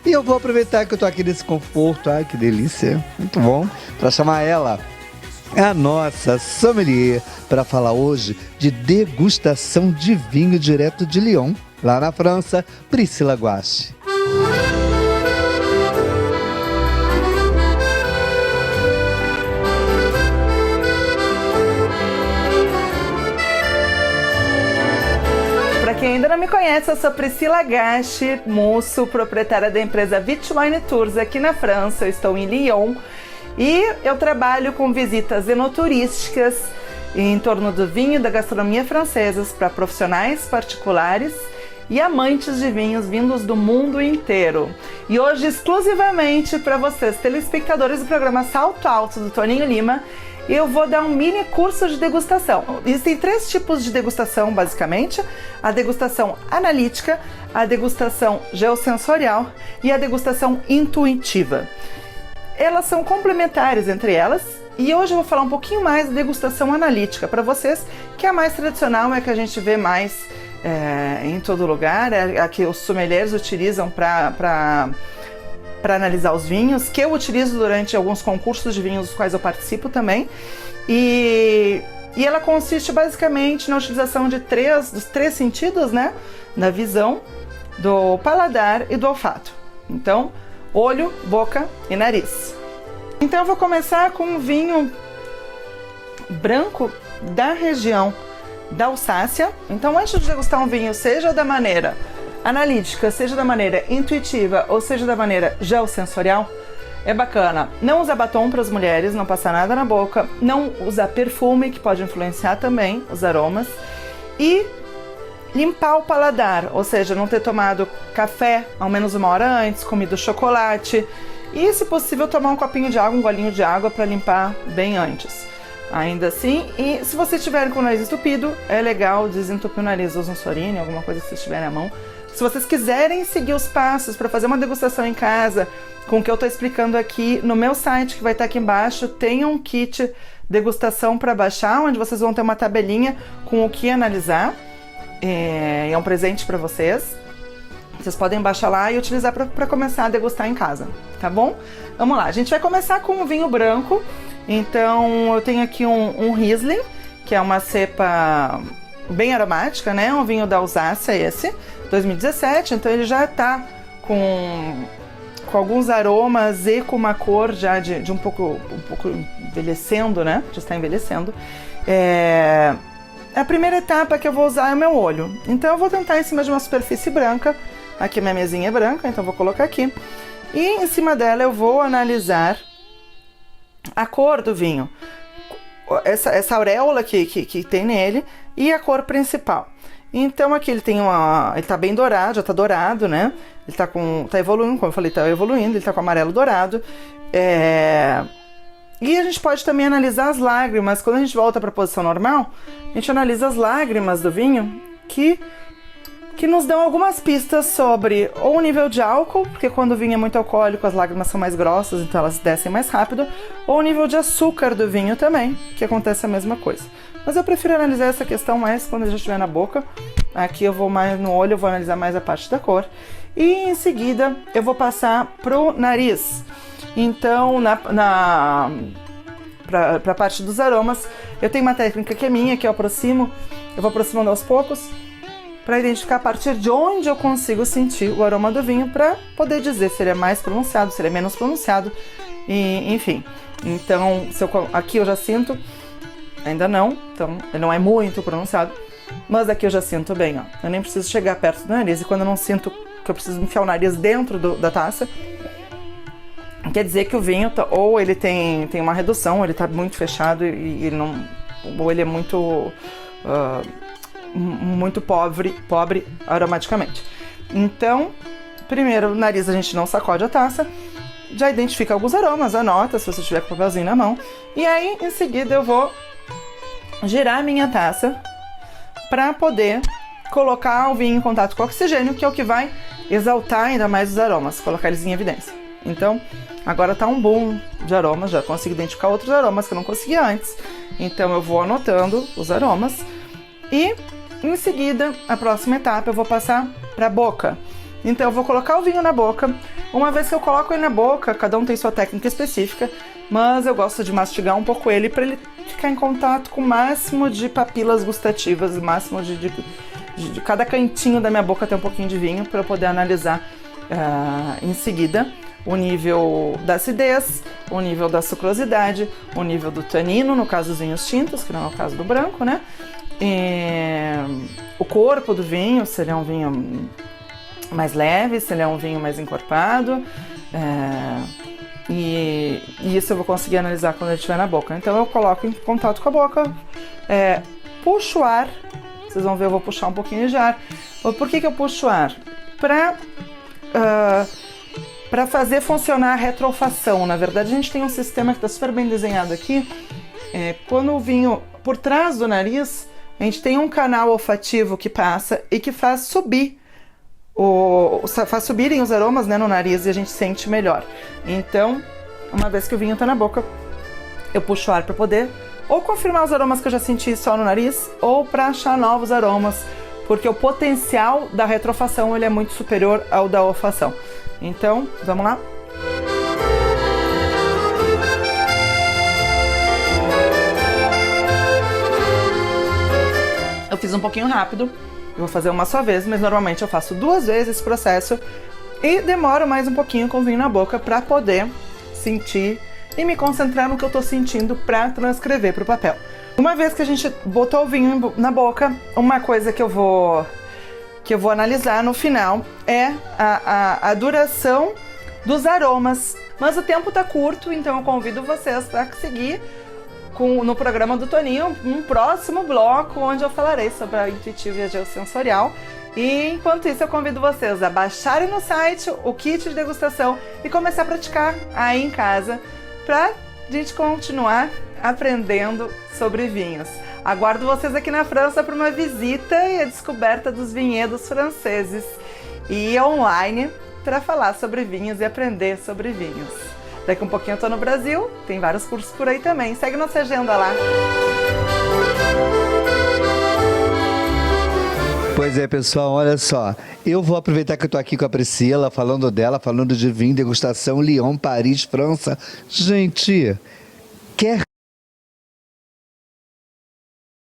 E eu vou aproveitar que eu tô aqui nesse conforto, ai que delícia, muito bom, para chamar ela, a nossa sommelier, para falar hoje de degustação de vinho direto de Lyon, lá na França, Priscila Guache. Para quem ainda não me conhece, eu sou Priscila Guache, moço, proprietária da empresa Vitwine Tours aqui na França. Eu estou em Lyon e eu trabalho com visitas enoturísticas em torno do vinho e da gastronomia francesas para profissionais particulares e amantes de vinhos vindos do mundo inteiro. E hoje, exclusivamente para vocês, telespectadores do programa Salto Alto do Toninho Lima, eu vou dar um mini curso de degustação. Existem 3 tipos de degustação, basicamente: a degustação analítica, a degustação geossensorial e a degustação intuitiva. Elas são complementares entre elas, e hoje eu vou falar um pouquinho mais da degustação analítica para vocês, que é a mais tradicional, é a que a gente vê mais em todo lugar, é a que os sommeliers utilizam para analisar os vinhos, que eu utilizo durante alguns concursos de vinhos dos quais eu participo também, e ela consiste basicamente na utilização dos três sentidos, né? Da visão, do paladar e do olfato. Então, olho, boca e nariz. Então eu vou começar com um vinho branco da região da Alsácia. Então, antes de degustar um vinho, seja da maneira analítica, seja da maneira intuitiva ou seja da maneira geossensorial, é bacana não usar batom para as mulheres, não passar nada na boca, não usar perfume, que pode influenciar também os aromas, e limpar o paladar, ou seja, não ter tomado café ao menos 1 hora antes, comido chocolate, e se possível tomar um copinho de água, um golinho de água para limpar bem antes. Ainda assim, e se vocês estiverem com o nariz entupido, é legal desentupir o nariz, usa um Sorine, alguma coisa que vocês tiverem à mão. Se vocês quiserem seguir os passos para fazer uma degustação em casa, com o que eu estou explicando aqui, no meu site, que vai estar aqui embaixo, tem um kit degustação para baixar, onde vocês vão ter uma tabelinha com o que analisar. É um presente para vocês. Vocês podem baixar lá e utilizar para começar a degustar em casa, tá bom? Vamos lá, a gente vai começar com um vinho branco. Então, eu tenho aqui um Riesling, que é uma cepa bem aromática, né? Um vinho da Alsácia esse, 2017, então ele já tá com alguns aromas e com uma cor já de um pouco envelhecendo, né? Já está envelhecendo. A primeira etapa que eu vou usar é o meu olho. Então eu vou tentar em cima de uma superfície branca. Aqui minha mesinha é branca, então eu vou colocar aqui. E em cima dela eu vou analisar a cor do vinho. Essa auréola que tem nele e a cor principal. Então aqui ele tá bem dourado, já tá dourado, né? Ele tá evoluindo, como eu falei, tá evoluindo, ele tá com amarelo dourado. E a gente pode também analisar as lágrimas. Quando a gente volta para a posição normal, a gente analisa as lágrimas do vinho que nos dão algumas pistas sobre ou o nível de álcool, porque quando o vinho é muito alcoólico as lágrimas são mais grossas, então elas descem mais rápido, ou o nível de açúcar do vinho também, que acontece a mesma coisa. Mas eu prefiro analisar essa questão mais quando ele já estiver na boca. Aqui eu vou mais no olho, eu vou analisar mais a parte da cor. E em seguida eu vou passar pro nariz. Então, para a parte dos aromas, eu tenho uma técnica que é minha, que eu vou aproximando aos poucos, para identificar a partir de onde eu consigo sentir o aroma do vinho, para poder dizer se ele é mais pronunciado, se ele é menos pronunciado, e, enfim. Então, aqui eu já sinto, ainda não, então ele não é muito pronunciado, mas aqui eu já sinto bem, ó. Eu nem preciso chegar perto do nariz, e quando eu não sinto que eu preciso enfiar o nariz dentro da taça, quer dizer que o vinho ou ele tem uma redução, ou ele está muito fechado e ele não, ou ele é muito pobre aromaticamente. Então, primeiro, o nariz a gente não sacode a taça, já identifica alguns aromas, anota se você tiver com o papelzinho na mão, e aí em seguida eu vou girar a minha taça para poder colocar o vinho em contato com o oxigênio, que é o que vai exaltar ainda mais os aromas, colocar eles em evidência. Então, agora tá um boom de aromas, já consigo identificar outros aromas que eu não conseguia antes. Então eu vou anotando os aromas e em seguida, a próxima etapa eu vou passar para a boca. Então eu vou colocar o vinho na boca Uma vez que eu coloco ele na boca, cada um tem sua técnica específica, mas eu gosto de mastigar um pouco ele para ele ficar em contato com o máximo de papilas gustativas, o máximo de cada cantinho da minha boca ter um pouquinho de vinho para eu poder analisar em seguida o nível da acidez, o nível da sucrosidade, o nível do tanino, no caso dos vinhos tintos, que não é o caso do branco, né? O corpo do vinho, se ele é um vinho mais leve, se ele é um vinho mais encorpado, e isso eu vou conseguir analisar quando ele estiver na boca. Então eu coloco em contato com a boca, puxo o ar, vocês vão ver, eu vou puxar um pouquinho de ar. Por que eu puxo o ar? Para fazer funcionar a retrofação. Na verdade, a gente tem um sistema que está super bem desenhado aqui. Quando o vinho, por trás do nariz, a gente tem um canal olfativo que passa e que faz subirem os aromas, né, no nariz, e a gente sente melhor. Então, uma vez que o vinho está na boca, eu puxo o ar para poder ou confirmar os aromas que eu já senti só no nariz, ou para achar novos aromas, porque o potencial da retrofação ele é muito superior ao da olfação. Então, vamos lá? Eu fiz um pouquinho rápido, eu vou fazer uma só vez, mas normalmente eu faço 2 vezes esse processo e demoro mais um pouquinho com o vinho na boca para poder sentir e me concentrar no que eu tô sentindo para transcrever para o papel. Uma vez que a gente botou o vinho na boca, uma coisa que eu vou analisar no final é a duração dos aromas. Mas o tempo tá curto, então eu convido vocês para seguir no programa do Toninho, um próximo bloco onde eu falarei sobre a intuitiva e a geossensorial. E enquanto isso eu convido vocês a baixarem no site o kit de degustação e começar a praticar aí em casa para a gente continuar aprendendo sobre vinhos. Aguardo vocês aqui na França para uma visita e a descoberta dos vinhedos franceses e online para falar sobre vinhos e aprender sobre vinhos. Daqui um pouquinho eu tô no Brasil, tem vários cursos por aí também. Segue nossa agenda lá. Pois é, pessoal, olha só. Eu vou aproveitar que eu tô aqui com a Priscila, falando de vinho, degustação, Lyon, Paris, França. Gente,